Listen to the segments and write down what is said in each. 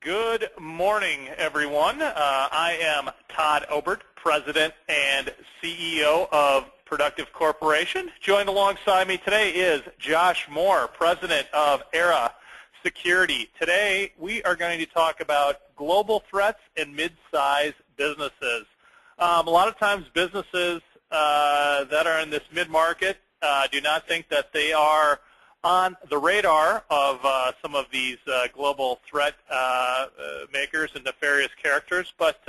Good morning, everyone. I am Todd Obert, President and CEO of Productive Corporation. Joined alongside me today is Josh Moore, President of Era Security. Today, we are going to talk about global threats and mid-size businesses. A lot of times, businesses that are in this mid-market do not think that they are on the radar of some of these global threat makers and nefarious characters. But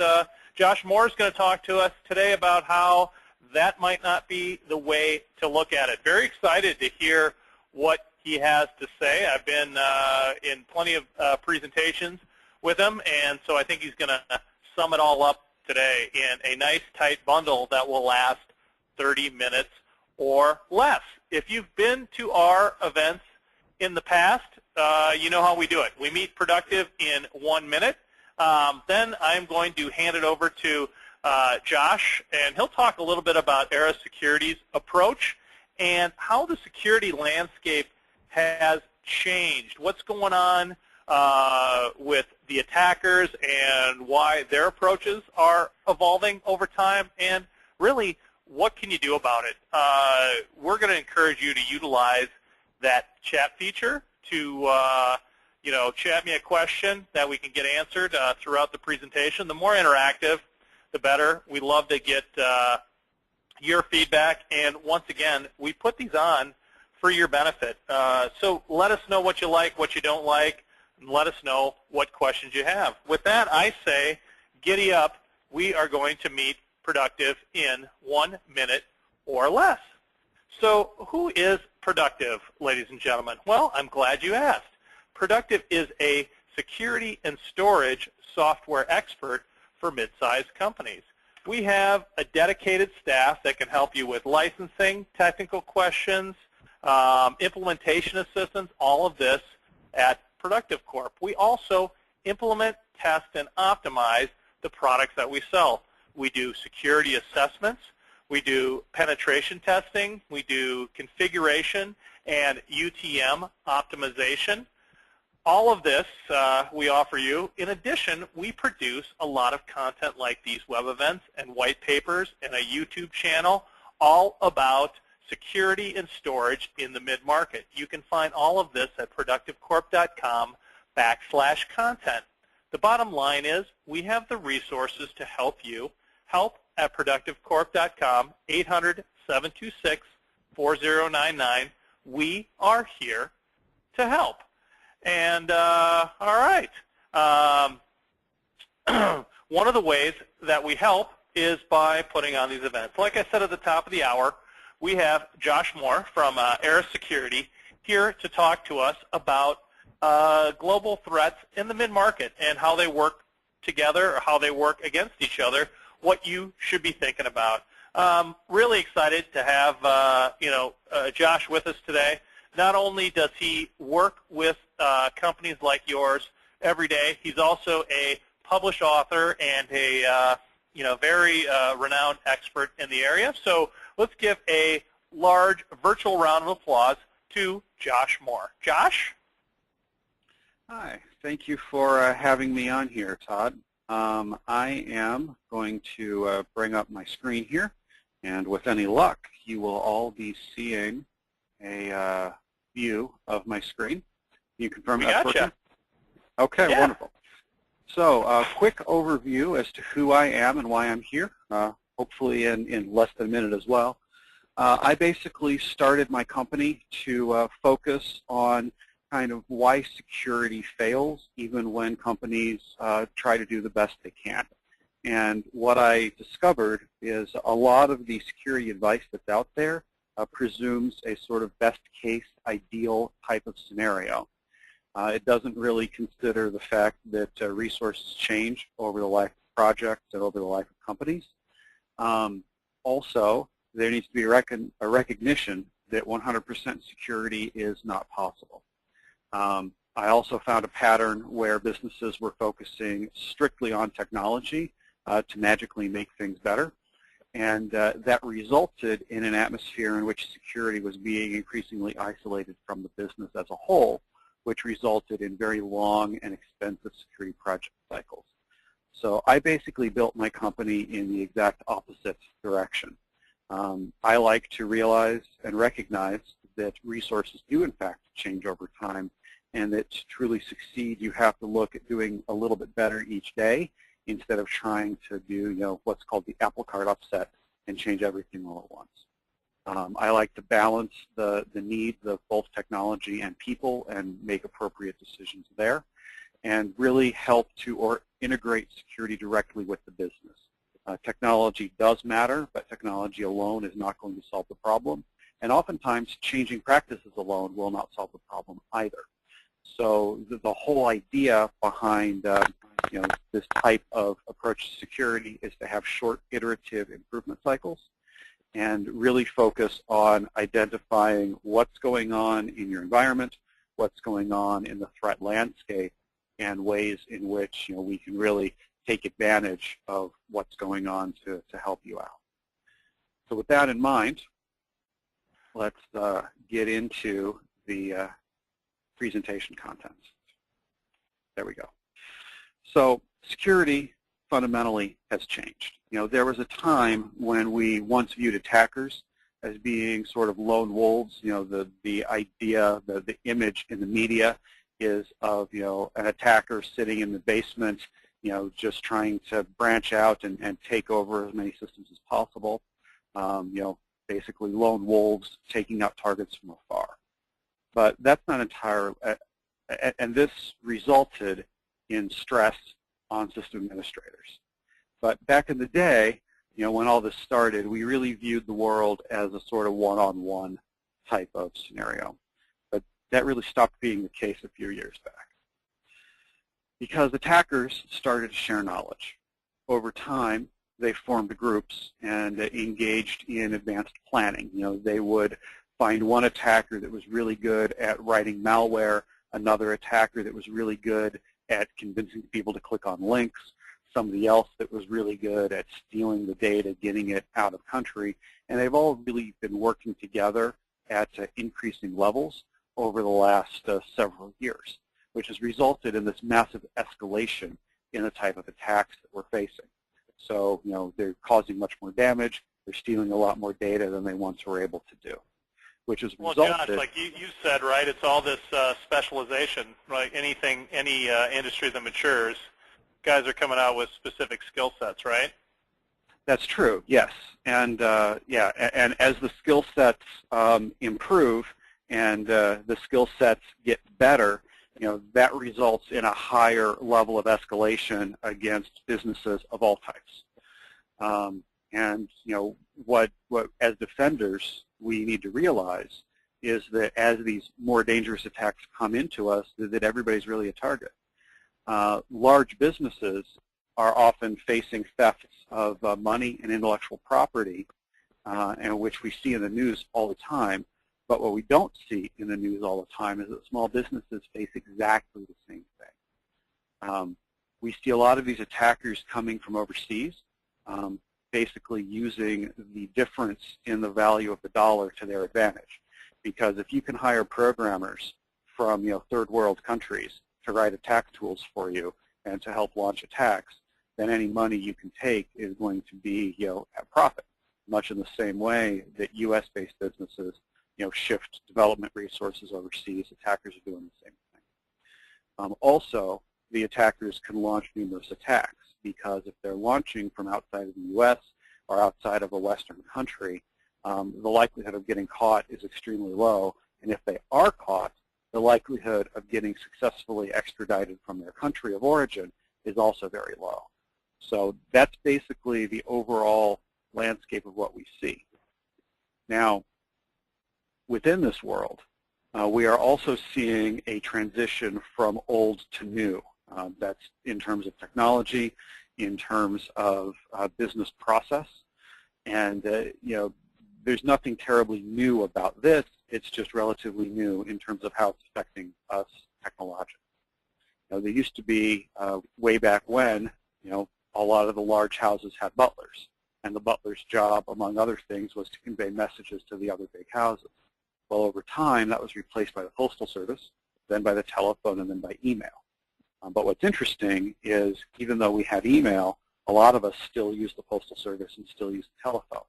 Josh Moore is going to talk to us today about how that might not be the way to look at it. Very excited to hear what he has to say. I've been in plenty of presentations with him, and so I think he's going to sum it all up today in a nice, tight bundle that will last 30 minutes or less. If you've been to our events in the past, you know how we do it. We meet productive in 1 minute. Then I'm going to hand it over to Josh, and he'll talk a little bit about Era Security's approach and how the security landscape has changed. What's going on with the attackers and why their approaches are evolving over time, and really, what can you do about it? We're going to encourage you to utilize that chat feature to, chat me a question that we can get answered throughout the presentation. The more interactive, the better. We love to get your feedback, and once again, we put these on for your benefit. So let us know what you like, what you don't like, and let us know what questions you have. With that, I say, giddy up. We are going to meet productive in 1 minute or less. So who is Productive, ladies and gentlemen? Well, I'm glad you asked. Productive is a security and storage software expert for mid-sized companies. We have a dedicated staff that can help you with licensing, technical questions, implementation assistance, all of this at Productive Corp. We also implement, test, and optimize the products that we sell. We do security assessments, we do penetration testing, we do configuration and UTM optimization. All of this we offer you. In addition, we produce a lot of content like these web events and white papers and a YouTube channel all about security and storage in the mid-market. You can find all of this at productivecorp.com/content. The bottom line is we have the resources to help you. Help at productivecorp.com, 800-726-4099. We are here to help. And all right, one of the ways that we help is by putting on these events. Like I said at the top of the hour, we have Josh Moore from Era Security here to talk to us about global threats in the mid-market and how they work together or how they work against each other, what you should be thinking about. Really excited to have Josh with us today. Not only does he work with companies like yours every day, he's also a published author and a very renowned expert in the area. So let's give a large virtual round of applause to Josh Moore. Josh? Hi. Thank you for having me on here, Todd. I am going to bring up my screen here, and with any luck, you will all be seeing a view of my screen. Can you confirm that's working? Okay, yeah. Wonderful. So a quick overview as to who I am and why I'm here, hopefully in less than a minute as well. I basically started my company to focus on kind of why security fails even when companies try to do the best they can. And what I discovered is a lot of the security advice that's out there presumes a sort of best case ideal type of scenario. It doesn't really consider the fact that resources change over the life of projects and over the life of companies. Also, there needs to be a recognition that 100% security is not possible. I also found a pattern where businesses were focusing strictly on technology to magically make things better, and that resulted in an atmosphere in which security was being increasingly isolated from the business as a whole, which resulted in very long and expensive security project cycles. So I basically built my company in the exact opposite direction. I like to realize and recognize that resources do in fact change over time, and that to truly succeed you have to look at doing a little bit better each day instead of trying to do what's called the apple cart upset and change everything all at once. I like to balance the needs of both technology and people and make appropriate decisions there, and really help to integrate security directly with the business. Technology does matter, but technology alone is not going to solve the problem. And oftentimes, changing practices alone will not solve the problem either. So the whole idea behind this type of approach to security is to have short iterative improvement cycles and really focus on identifying what's going on in your environment, what's going on in the threat landscape, and ways in which we can really take advantage of what's going on to help you out. So with that in mind, let's get into the presentation contents. There we go. So security fundamentally has changed. There was a time when we once viewed attackers as being sort of lone wolves. The idea, the image in the media is of an attacker sitting in the basement, just trying to branch out and take over as many systems as possible. Basically lone wolves taking out targets from afar. But that's not entirely, and this resulted in stress on system administrators. But back in the day, when all this started, we really viewed the world as a sort of one-on-one type of scenario. But that really stopped being the case a few years back, because attackers started to share knowledge. Over time, they formed groups and engaged in advanced planning. They would find one attacker that was really good at writing malware, another attacker that was really good at convincing people to click on links, somebody else that was really good at stealing the data, getting it out of country, and they've all really been working together at increasing levels over the last several years, which has resulted in this massive escalation in the type of attacks that we're facing. So, they're causing much more damage, they're stealing a lot more data than they once were able to do, which has resulted... Well, Josh, like you said, right, it's all this specialization, right? Any industry that matures, guys are coming out with specific skill sets, right? That's true, yes. And and as the skill sets improve and the skill sets get better, that results in a higher level of escalation against businesses of all types. And what as defenders we need to realize is that as these more dangerous attacks come into us, that everybody's really a target. Large businesses are often facing thefts of money and intellectual property, and which we see in the news all the time. But what we don't see in the news all the time is that small businesses face exactly the same thing. We see a lot of these attackers coming from overseas, basically using the difference in the value of the dollar to their advantage. Because if you can hire programmers from third world countries to write attack tools for you and to help launch attacks, then any money you can take is going to be at profit, much in the same way that U.S.-based businesses shift development resources overseas. Attackers are doing the same thing. Also, the attackers can launch numerous attacks, because if they're launching from outside of the U.S. or outside of a Western country, the likelihood of getting caught is extremely low. And if they are caught, the likelihood of getting successfully extradited from their country of origin is also very low. So that's basically the overall landscape of what we see. Now, within this world, we are also seeing a transition from old to new. That's in terms of technology, in terms of business process. And there's nothing terribly new about this. It's just relatively new in terms of how it's affecting us technologically. There used to be, way back when, a lot of the large houses had butlers. And the butler's job, among other things, was to convey messages to the other big houses. Well, over time, that was replaced by the Postal Service, then by the telephone, and then by email. But what's interesting is even though we have email, a lot of us still use the Postal Service and still use the telephone.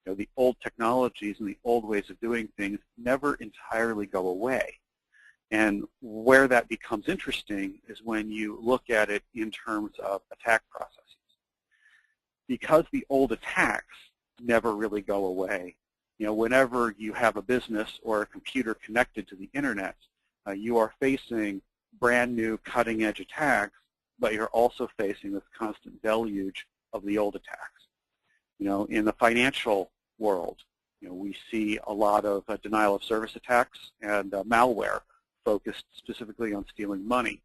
The old technologies and the old ways of doing things never entirely go away. And where that becomes interesting is when you look at it in terms of attack processes. Because the old attacks never really go away, whenever you have a business or a computer connected to the internet, you are facing brand new cutting-edge attacks, but you're also facing this constant deluge of the old attacks. In the financial world, we see a lot of denial of service attacks and malware focused specifically on stealing money.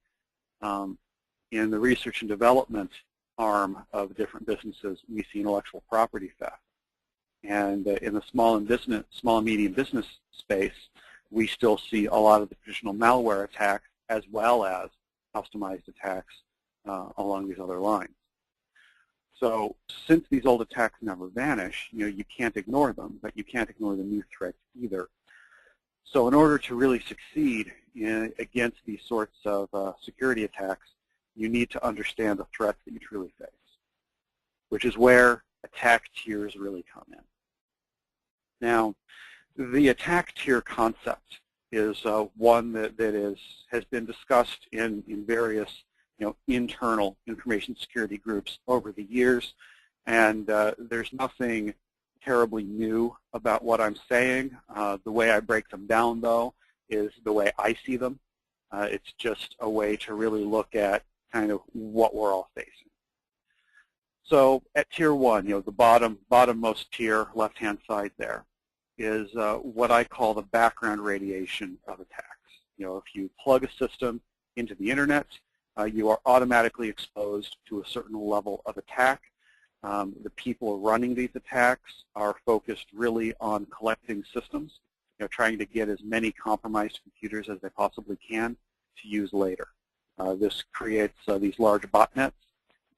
In the research and development arm of different businesses, we see intellectual property theft. And in the small and medium business space, we still see a lot of the traditional malware attacks as well as customized attacks along these other lines. So since these old attacks never vanish, you can't ignore them, but you can't ignore the new threats either. So in order to really succeed against these sorts of security attacks, you need to understand the threats that you truly face, which is where attack tiers really come in. Now, the attack tier concept is one that has been discussed in various internal information security groups over the years, and there's nothing terribly new about what I'm saying. The way I break them down, though, is the way I see them. It's just a way to really look at kind of what we're all facing. So at tier 1, the bottommost tier, left-hand side there, is what I call the background radiation of attacks. If you plug a system into the internet, you are automatically exposed to a certain level of attack. The people running these attacks are focused really on collecting systems, trying to get as many compromised computers as they possibly can to use later. This creates these large botnets,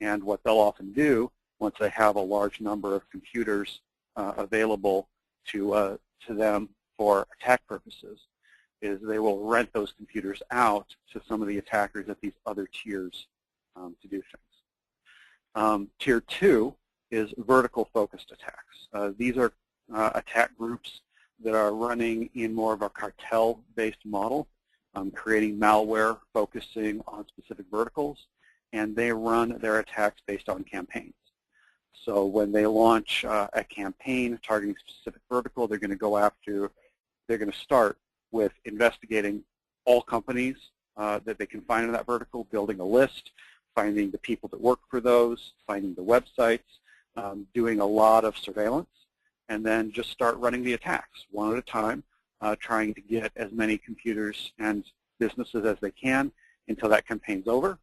and what they'll often do once they have a large number of computers available to them for attack purposes is they will rent those computers out to some of the attackers at these other tiers to do things. Tier 2 is vertical focused attacks. These are attack groups that are running in more of a cartel-based model, creating malware focusing on specific verticals, and they run their attacks based on campaigns. So when they launch a campaign targeting a specific vertical, they're going to start with investigating all companies that they can find in that vertical, building a list, finding the people that work for those, finding the websites, doing a lot of surveillance, and then just start running the attacks one at a time, trying to get as many computers and businesses as they can until that campaign's over,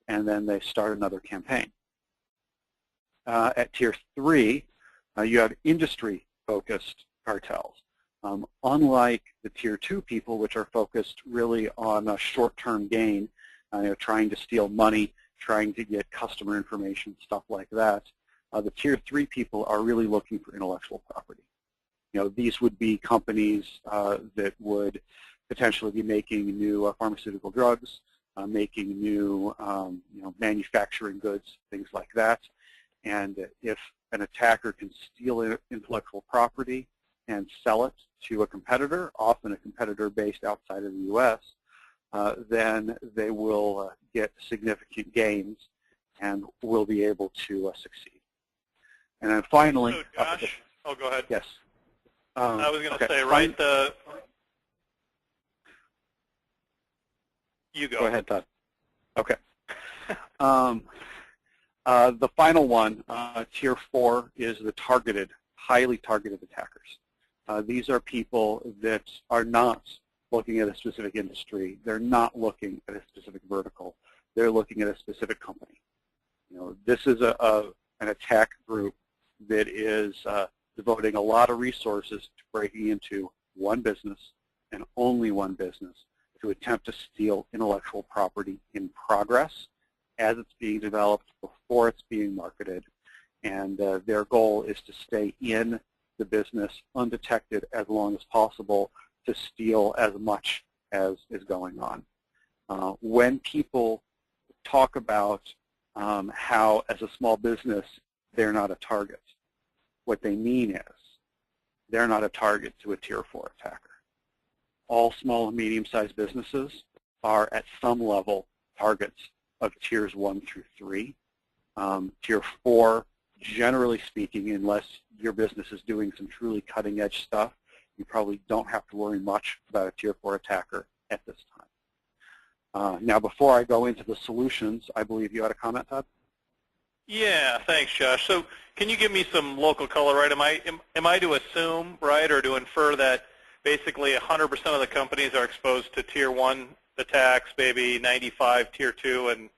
and then they start another campaign. At tier 3, you have industry-focused cartels. Unlike the tier 2 people, which are focused really on a short-term gain, trying to steal money, trying to get customer information, stuff like that, the tier 3 people are really looking for intellectual property. These would be companies that would potentially be making new pharmaceutical drugs, making new manufacturing goods, things like that. And if an attacker can steal intellectual property and sell it to a competitor, often a competitor based outside of the U.S., then they will get significant gains and will be able to succeed. And then finally... So Josh, oh, go ahead. Yes. I was going to okay. say, right, you go. Go ahead, Todd. Okay. The final one, tier 4, is the targeted, highly targeted attackers. These are people that are not looking at a specific industry. They're not looking at a specific vertical. They're looking at a specific company. This is an attack group that is devoting a lot of resources to breaking into one business and only one business to attempt to steal intellectual property in progress as it's being developed, before it's being marketed, and their goal is to stay in the business undetected as long as possible to steal as much as is going on. When people talk about how, as a small business, they're not a target, what they mean is they're not a target to a Tier 4 attacker. All small and medium-sized businesses are, at some level, targets of Tiers 1 through 3. Tier 4, generally speaking, unless your business is doing some truly cutting-edge stuff, you probably don't have to worry much about a Tier 4 attacker at this time. Now, before I go into the solutions, I believe you had a comment, Todd? Yeah, thanks, Josh. So can you give me some local color, right? Am I to assume, right, or to infer that basically 100% of the companies are exposed to Tier 1 attacks, maybe 95 Tier 2, and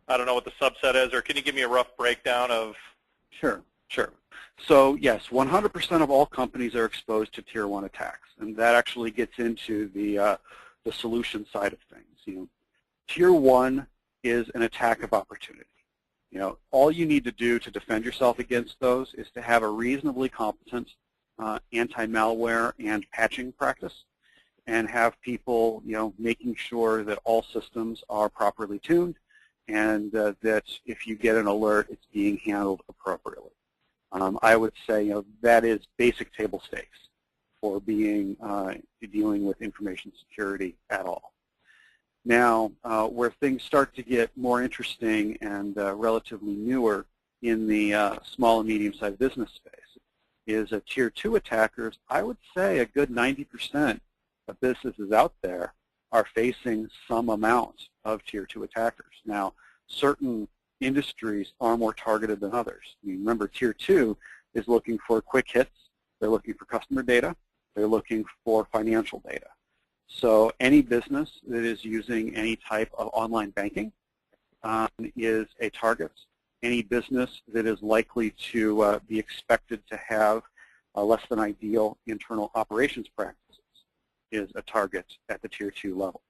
I don't know what the subset is, or can you give me a rough breakdown of? Sure. So yes, 100% of all companies are exposed to Tier 1 attacks, and that actually gets into the solution side of things. Tier 1 is an attack of opportunity. All you need to do to defend yourself against those is to have a reasonably competent anti-malware and patching practice, and have people, making sure that all systems are properly tuned, and that if you get an alert, it's being handled appropriately. I would say, that is basic table stakes for dealing with information security at all. Now, where things start to get more interesting and relatively newer in the small and medium-sized business space is Tier 2 attackers. I would say a good 90% of businesses out there are facing some amount of Tier 2 attackers. Now, certain industries are more targeted than others. Remember, Tier 2 is looking for quick hits. They're looking for customer data. They're looking for financial data. So any business that is using any type of online banking is a target. Any business that is likely to be expected to have less than ideal internal operations practices is a target at the Tier 2 level.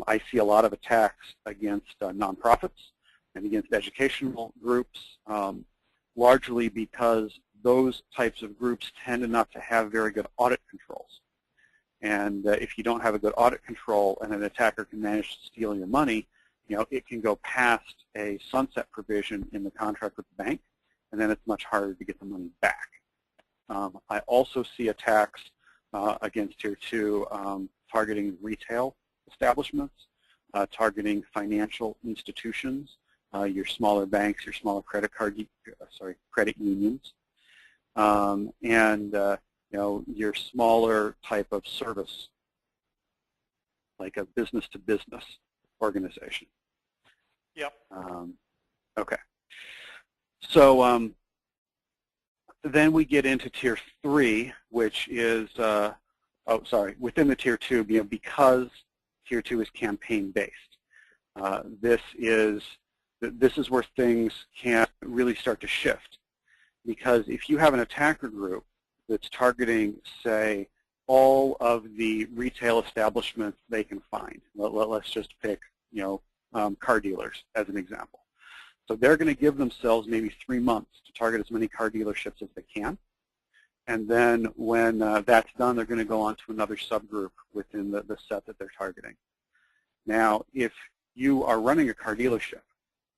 I see a lot of attacks against nonprofits and against educational groups, largely because those types of groups tend not to have very good audit controls. And if you don't have a good audit control and an attacker can manage to steal your money, it can go past a sunset provision in the contract with the bank, and then it's much harder to get the money back. I also see attacks against Tier 2 targeting retail establishments, targeting financial institutions, your smaller banks, your smaller credit unions, and your smaller type of service, like a business-to-business organization. Yep. Okay. So then we get into Tier 3, which is, within the Tier 2, because Tier 2 is campaign-based. This is where things can really start to shift, because if you have an attacker group that's targeting, say, all of the retail establishments they can find. Let's just pick, car dealers as an example. So they're going to give themselves maybe 3 months to target as many car dealerships as they can. And then when that's done, they're going to go on to another subgroup within the set that they're targeting. Now, if you are running a car dealership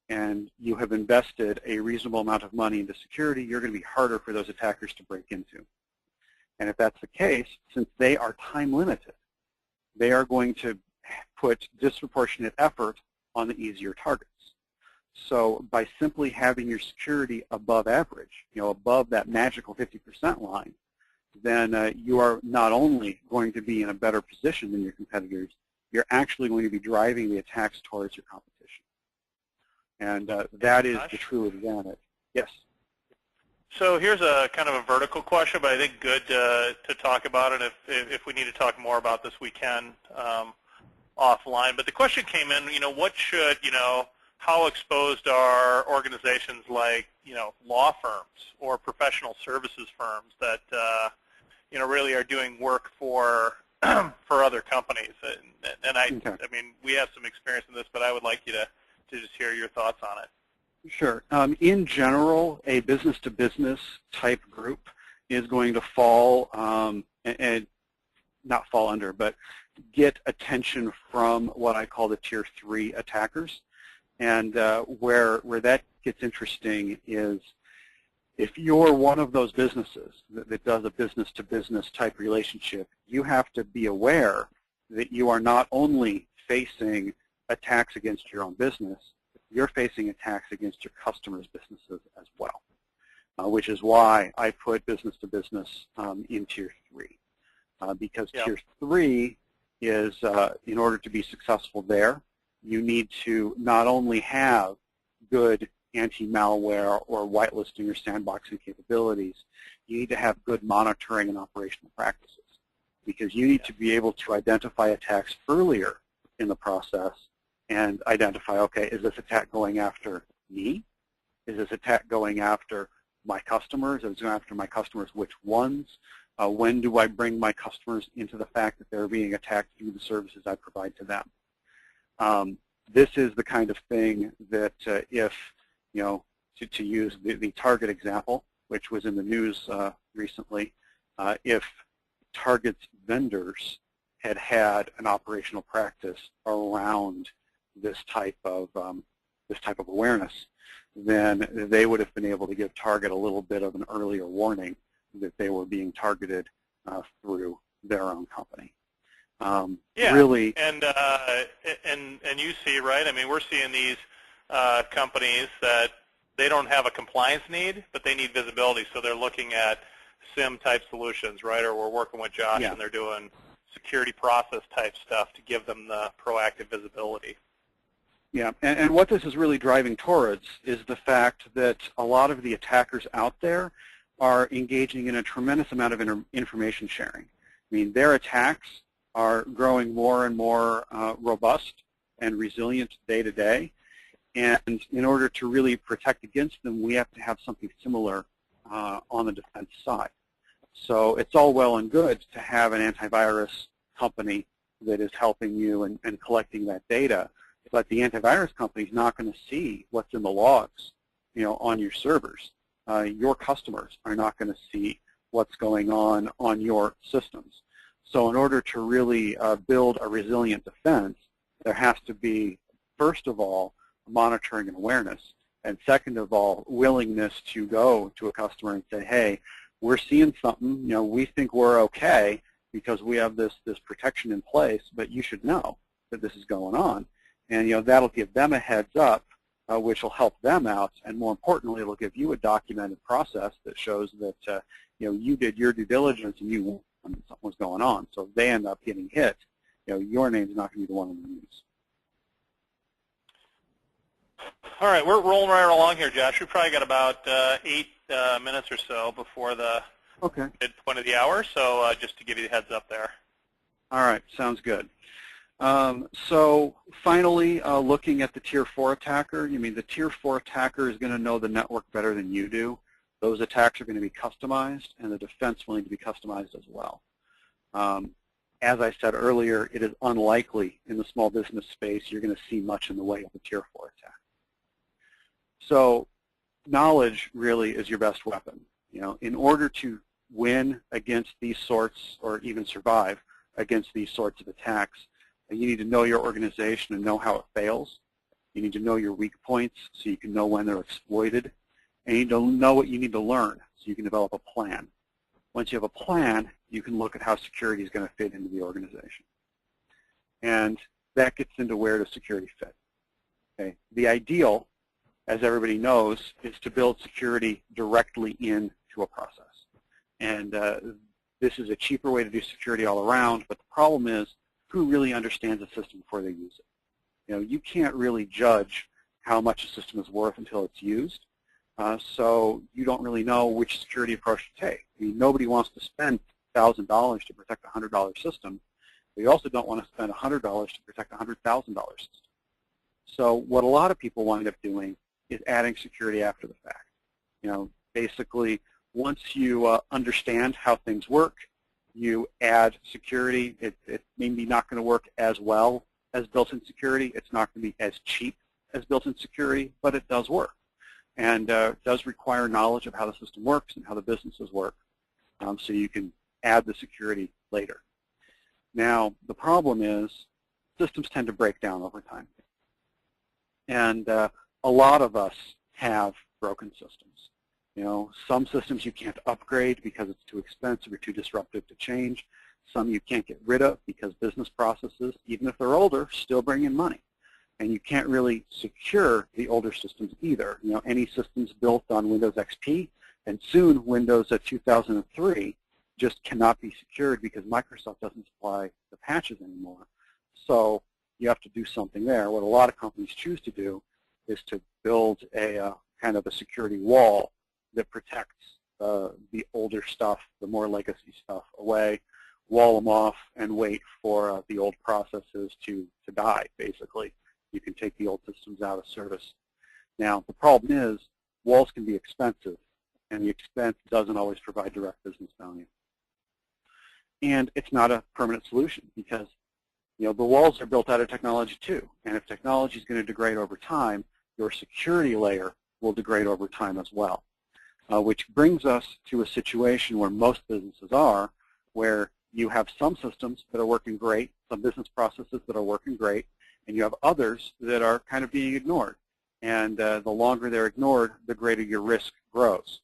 and you have invested a reasonable amount of money into security, you're going to be harder for those attackers to break into. And if that's the case, since they are time limited, they are going to put disproportionate effort on the easier targets. So by simply having your security above average, above that magical 50% line, then you are not only going to be in a better position than your competitors, you're actually going to be driving the attacks towards your competition. And that is the true advantage. Yes? So here's a kind of a vertical question, but I think good to talk about it. If we need to talk more about this, we can offline. But the question came in, what should, how exposed are organizations like, law firms or professional services firms that, really are doing work for for other companies? And I mean, we have some experience in this, but I would like you to just hear your thoughts on it. Sure. In general, a business-to-business type group is going to fall, and not fall under, but get attention from what I call the Tier 3 attackers. And where that gets interesting is if you're one of those businesses that does a business-to-business type relationship, you have to be aware that you are not only facing attacks against your own business, you're facing attacks against your customers' businesses as well, which is why I put business-to-business in Tier 3. Because Tier 3 is, in order to be successful there, you need to not only have good anti-malware or whitelisting or sandboxing capabilities, you need to have good monitoring and operational practices, because you need to be able to identify attacks earlier in the process and identify, okay, is this attack going after me? Is this attack going after my customers? Is it going after my customers? Which ones? When do I bring my customers into the fact that they're being attacked through the services I provide to them? This is the kind of thing that if, to use the Target example, which was in the news recently, if Target's vendors had had an operational practice around this type of awareness, then they would have been able to give Target a little bit of an earlier warning that they were being targeted through their own company. Really, and you see, right? I mean, we're seeing these companies that they don't have a compliance need, but they need visibility, so they're looking at SIM-type solutions, right? Or we're working with Josh, and they're doing security process-type stuff to give them the proactive visibility. Yeah, and what this is really driving towards is the fact that a lot of the attackers out there are engaging in a tremendous amount of information sharing. I mean, their attacks are growing more and more robust and resilient day to day. And in order to really protect against them, we have to have something similar on the defense side. So it's all well and good to have an antivirus company that is helping you and collecting that data, but the antivirus company is not going to see what's in the logs, on your servers. Your customers are not going to see what's going on your systems. So in order to really build a resilient defense, there has to be, first of all, monitoring and awareness, and second of all, willingness to go to a customer and say, hey, we're seeing something, we think we're okay because we have this protection in place, but you should know that this is going on. And that'll give them a heads up, which will help them out, and more importantly, it'll give you a documented process that shows that you did your due diligence and you knew something was going on. So if they end up getting hit, your name's not going to be the one in the news. All right, we're rolling right along here, Josh. We've probably got about 8 minutes or so before the midpoint of the hour, so just to give you the heads up there. All right, sounds good. So finally, looking at the Tier 4 attacker, the Tier 4 attacker is going to know the network better than you do. Those attacks are going to be customized, and the defense will need to be customized as well. As I said earlier, it is unlikely in the small business space you're going to see much in the way of a Tier 4 attack. So knowledge really is your best weapon. In order to win against these sorts, or even survive against these sorts of attacks, you need to know your organization and know how it fails. You need to know your weak points so you can know when they're exploited. And you need to know what you need to learn so you can develop a plan. Once you have a plan, you can look at how security is going to fit into the organization. And that gets into where does security fit. Okay. The ideal, as everybody knows, is to build security directly into a process. And this is a cheaper way to do security all around, but the problem is who really understands the system before they use it. You can't really judge how much a system is worth until it's used, so you don't really know which security approach to take. Nobody wants to spend $1,000 to protect a $100 system, but you also don't want to spend $100 to protect a $100,000 system. So what a lot of people wind up doing is adding security after the fact. Basically, once you understand how things work, you add security. It's maybe not going to work as well as built-in security. It's not going to be as cheap as built-in security, but it does work. And it does require knowledge of how the system works and how the businesses work, so you can add the security later. Now, the problem is systems tend to break down over time. And a lot of us have broken systems. Some systems you can't upgrade because it's too expensive or too disruptive to change. Some you can't get rid of because business processes, even if they're older, still bring in money. And you can't really secure the older systems either. Any systems built on Windows XP and soon Windows 2003 just cannot be secured because Microsoft doesn't supply the patches anymore. So you have to do something there. What a lot of companies choose to do is to build a kind of a security wall that protects the older stuff, the more legacy stuff away, wall them off, and wait for the old processes to die, basically. You can take the old systems out of service. Now, the problem is walls can be expensive, and the expense doesn't always provide direct business value. And it's not a permanent solution because the walls are built out of technology too. And if technology is going to degrade over time, your security layer will degrade over time as well. Which brings us to a situation where most businesses are, where you have some systems that are working great, some business processes that are working great, and you have others that are kind of being ignored. And the longer they're ignored, the greater your risk grows.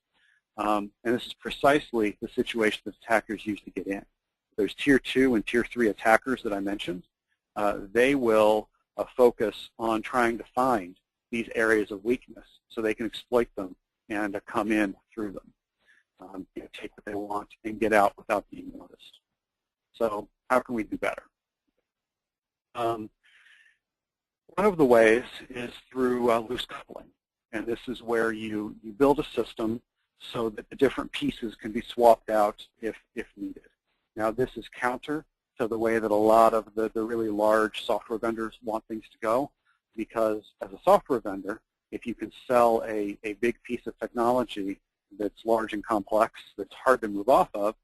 And this is precisely the situation that attackers usually get in. There's Tier 2 and Tier 3 attackers that I mentioned. They will focus on trying to find these areas of weakness so they can exploit them and come in through them, take what they want and get out without being noticed. So how can we do better? One of the ways is through loose coupling. And this is where you build a system so that the different pieces can be swapped out if needed. Now, this is counter to the way that a lot of the really large software vendors want things to go, because as a software vendor, if you can sell a big piece of technology that's large and complex, that's hard to move off of,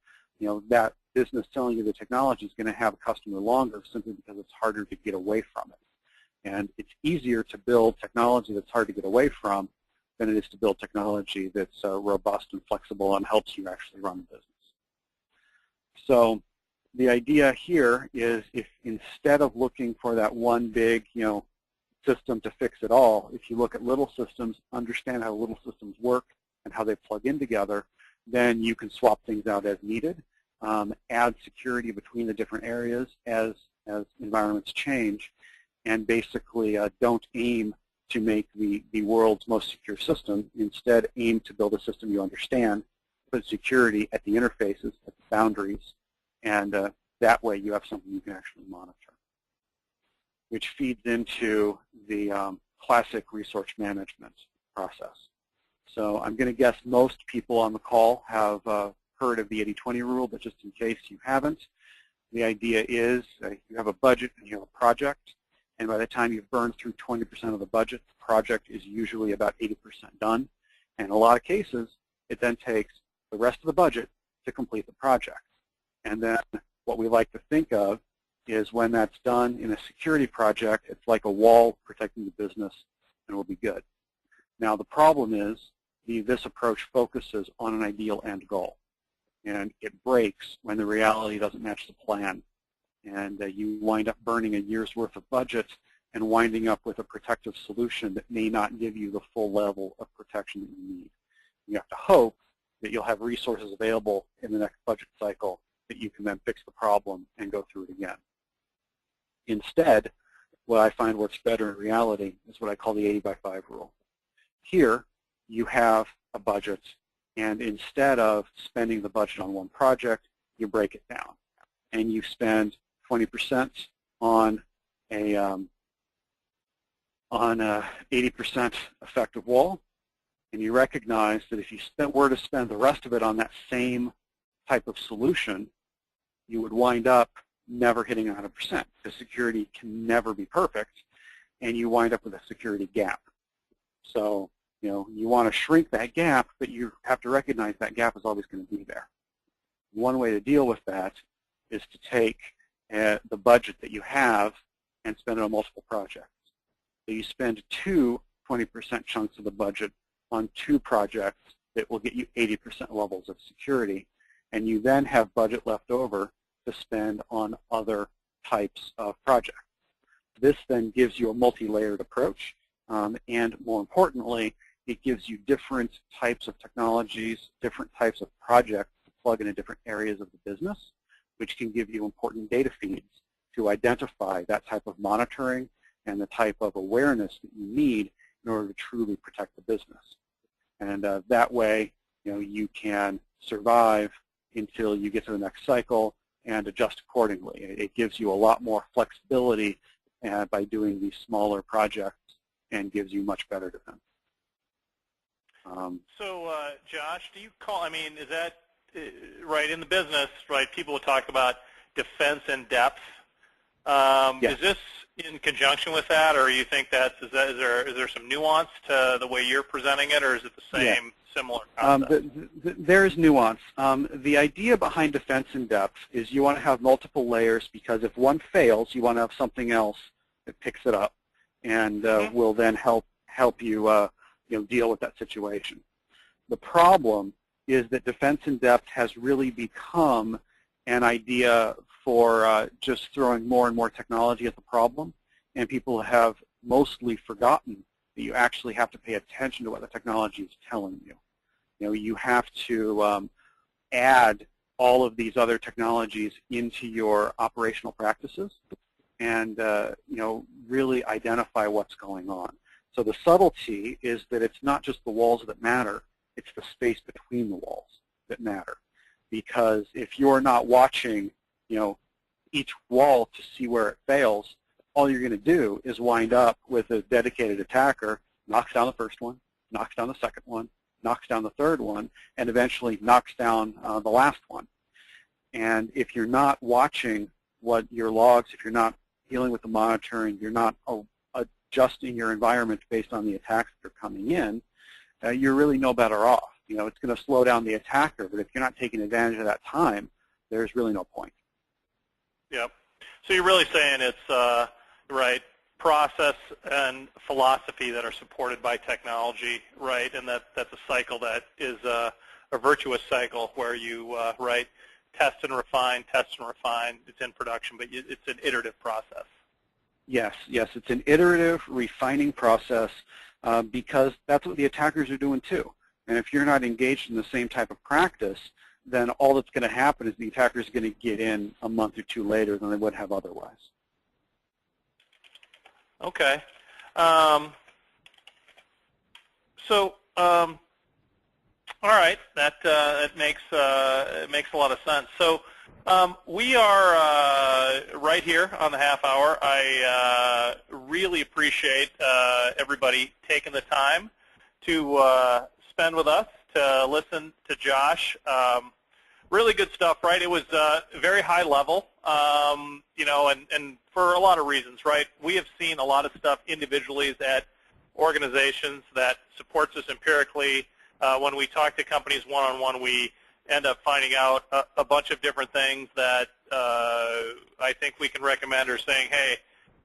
that business selling you the technology is going to have a customer longer simply because it's harder to get away from it. And it's easier to build technology that's hard to get away from than it is to build technology that's robust and flexible and helps you actually run the business. So the idea here is, if instead of looking for that one big, system to fix it all, if you look at little systems, understand how little systems work and how they plug in together, then you can swap things out as needed, add security between the different areas as environments change, and basically don't aim to make the world's most secure system. Instead, aim to build a system you understand, put security at the interfaces, at the boundaries, and that way you have something you can actually monitor, which feeds into the classic resource management process. So I'm going to guess most people on the call have heard of the 80-20 rule, but just in case you haven't, the idea is you have a budget and you have a project, and by the time you've burned through 20% of the budget, the project is usually about 80% done. And in a lot of cases, it then takes the rest of the budget to complete the project. And then what we like to think of is when that's done in a security project, it's like a wall protecting the business, and it will be good. Now, the problem is this approach focuses on an ideal end goal, and it breaks when the reality doesn't match the plan. And you wind up burning a year's worth of budget and winding up with a protective solution that may not give you the full level of protection that you need. You have to hope that you'll have resources available in the next budget cycle that you can then fix the problem and go through it again. Instead, what I find works better in reality is what I call the 80-by-5 rule. Here, you have a budget, and instead of spending the budget on one project, you break it down. And you spend 20% on a 80% effective wall, and you recognize that if you were to spend the rest of it on that same type of solution, you would wind up never hitting 100%, because security can never be perfect, and you wind up with a security gap. So, you want to shrink that gap, but you have to recognize that gap is always going to be there. One way to deal with that is to take the budget that you have and spend it on multiple projects. So you spend two 20% chunks of the budget on two projects that will get you 80% levels of security, and you then have budget left over to spend on other types of projects. This then gives you a multi-layered approach, and more importantly, it gives you different types of technologies, different types of projects to plug into different areas of the business, which can give you important data feeds to identify that type of monitoring and the type of awareness that you need in order to truly protect the business. And that way, you can survive until you get to the next cycle and adjust accordingly. It gives you a lot more flexibility by doing these smaller projects and gives you much better defense. So, Josh, do you call, is that right in the business, right, people will talk about defense in depth. Yes. Is this in conjunction with that, or you think is there some nuance to the way you're presenting it, or is it the same, similar concept? There's nuance. The idea behind defense in depth is you want to have multiple layers because if one fails, you want to have something else that picks it up and will then help you deal with that situation. The problem is that defense in depth has really become an idea for just throwing more and more technology at the problem, and people have mostly forgotten that you actually have to pay attention to what the technology is telling you. You have to add all of these other technologies into your operational practices and really identify what's going on. So the subtlety is that it's not just the walls that matter, it's the space between the walls that matter. Because if you're not watching, each wall to see where it fails, all you're going to do is wind up with a dedicated attacker, knocks down the first one, knocks down the second one, knocks down the third one, and eventually knocks down the last one. And if you're not watching what your logs, if you're not dealing with the monitoring, you're not adjusting your environment based on the attacks that are coming in, you're really no better off. It's going to slow down the attacker, but if you're not taking advantage of that time, there's really no point. Yep. So you're really saying it's right, process and philosophy that are supported by technology, right, and that's a cycle that is a virtuous cycle where you, right, test and refine, it's in production, but it's an iterative process. Yes, it's an iterative, refining process because that's what the attackers are doing too. And if you're not engaged in the same type of practice, then all that's going to happen is the attacker is going to get in a month or two later than they would have otherwise. Okay. All right, that makes a lot of sense. So we are right here on the half hour. I really appreciate everybody taking the time to spend with us, to listen to Josh. Really good stuff, right? It was very high level, and for a lot of reasons, right? We have seen a lot of stuff individually at organizations that supports us empirically. When we talk to companies one-on-one, we end up finding out a bunch of different things that I think we can recommend, or saying, hey,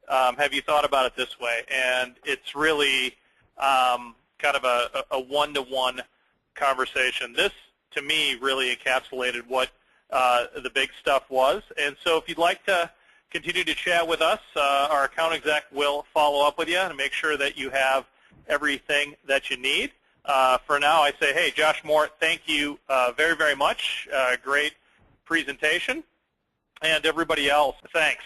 have you thought about it this way? And it's really kind of a one-to-one conversation. This, to me, really encapsulated what the big stuff was. And so if you'd like to continue to chat with us, our account exec will follow up with you and make sure that you have everything that you need. For now, I say, hey, Josh Moore, thank you very, very much. Great presentation. And everybody else, thanks.